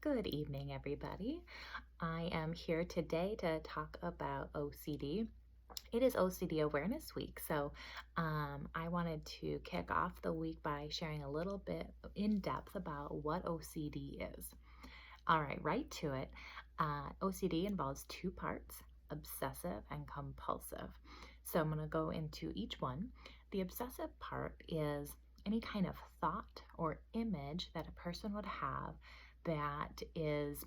Good evening, everybody. I am here today to talk about OCD. It is OCD Awareness Week, so I wanted to kick off the week by sharing a little bit in depth about what OCD is. All right to it. OCD involves two parts, obsessive and compulsive. So I'm going to go into each one. The obsessive part is any kind of thought or image that a person would have that is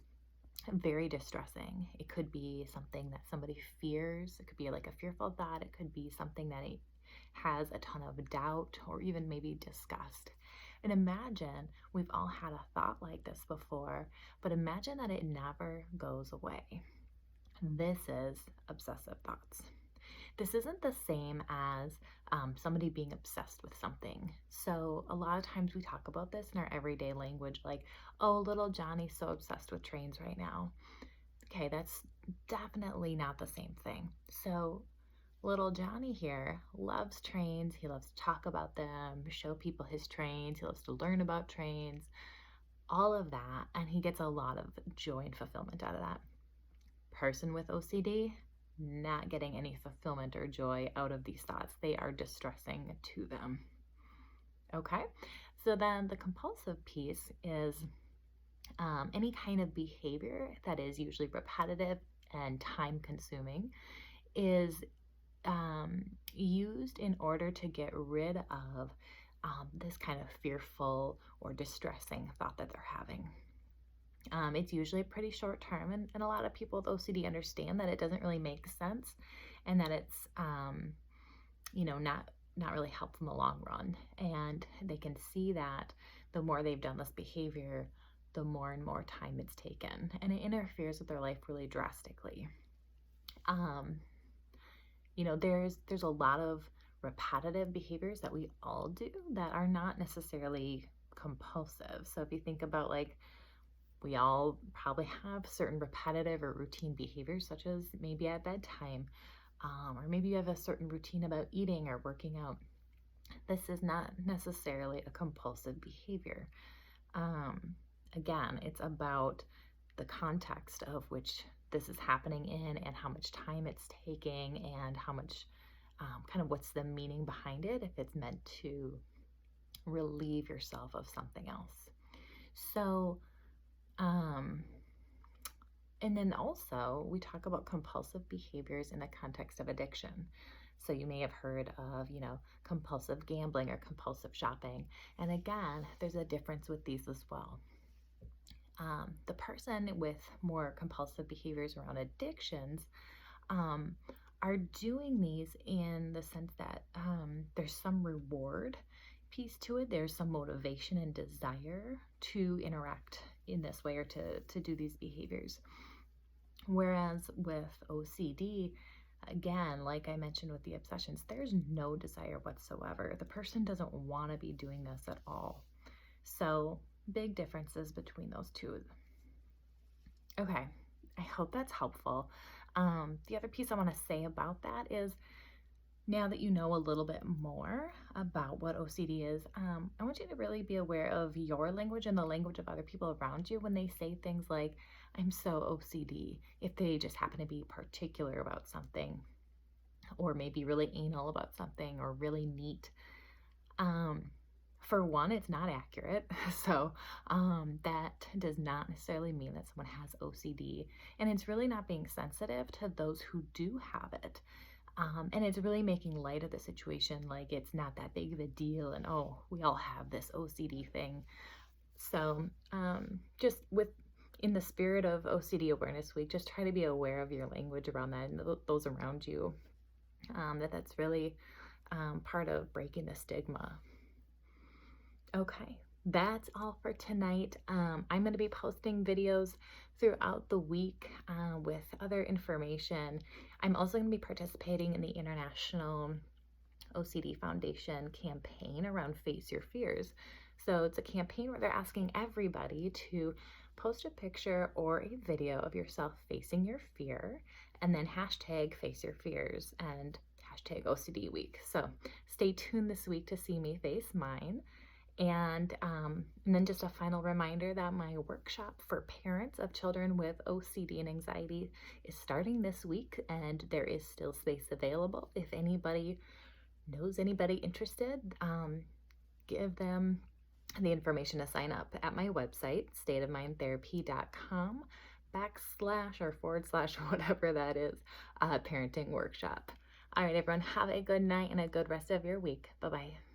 very distressing. It could be something that somebody fears. It could be like a fearful thought. It could be something that it has a ton of doubt or even maybe disgust. And imagine we've all had a thought like this before, but imagine that it never goes away. This is obsessive thoughts. This isn't the same as somebody being obsessed with something. So a lot of times we talk about this in our everyday language, like, oh, little Johnny's so obsessed with trains right now. Okay, that's definitely not the same thing. So little Johnny here loves trains. He loves to talk about them, show people his trains. He loves to learn about trains, all of that. And he gets a lot of joy and fulfillment out of that. Person with OCD, not getting any fulfillment or joy out of these thoughts. They are distressing to them. Okay, so then the compulsive piece is any kind of behavior that is usually repetitive and time consuming is used in order to get rid of this kind of fearful or distressing thought that they're having. It's usually pretty short term, and a lot of people with OCD understand that it doesn't really make sense and that it's, not really helpful in the long run. And they can see that the more they've done this behavior, the more and more time it's taken, and it interferes with their life really drastically. There's a lot of repetitive behaviors that we all do that are not necessarily compulsive. So if you think about, like, we all probably have certain repetitive or routine behaviors, such as maybe at bedtime, or maybe you have a certain routine about eating or working out. This is not necessarily a compulsive behavior. Again, it's about the context of which this is happening in and how much time it's taking and how much, kind of what's the meaning behind it if it's meant to relieve yourself of something else. So, and then also we talk about compulsive behaviors in the context of addiction. So you may have heard of, compulsive gambling or compulsive shopping. And again, there's a difference with these as well. The person with more compulsive behaviors around addictions are doing these in the sense that there's some reward piece to it. There's some motivation and desire to interact in this way or to do these behaviors. Whereas with OCD, again, like I mentioned with the obsessions, there's no desire whatsoever. The person doesn't want to be doing this at all. So big differences between those two. Okay, I hope that's helpful. The other piece I want to say about that is, now that you know a little bit more about what OCD is, I want you to really be aware of your language and the language of other people around you when they say things like, I'm so OCD, if they just happen to be particular about something, or maybe really anal about something, or really neat. For one, it's not accurate. So that does not necessarily mean that someone has OCD. And it's really not being sensitive to those who do have it. And it's really making light of the situation, like it's not that big of a deal, and oh, we all have this OCD thing. So just in the spirit of OCD Awareness Week, just try to be aware of your language around that and those around you, that's really part of breaking the stigma. Okay, that's all for tonight. I'm going to be posting videos throughout the week with other information. I'm also going to be participating in the International OCD Foundation campaign around Face Your Fears. So it's a campaign where they're asking everybody to post a picture or a video of yourself facing your fear, and then hashtag Face Your Fears and hashtag OCD Week. So stay tuned this week to see me face mine. And then just a final reminder that my workshop for parents of children with OCD and anxiety is starting this week, and there is still space available. If anybody knows anybody interested, give them the information to sign up at my website, stateofmindtherapy.com // whatever that is, parenting workshop. All right, everyone, have a good night and a good rest of your week. Bye-bye.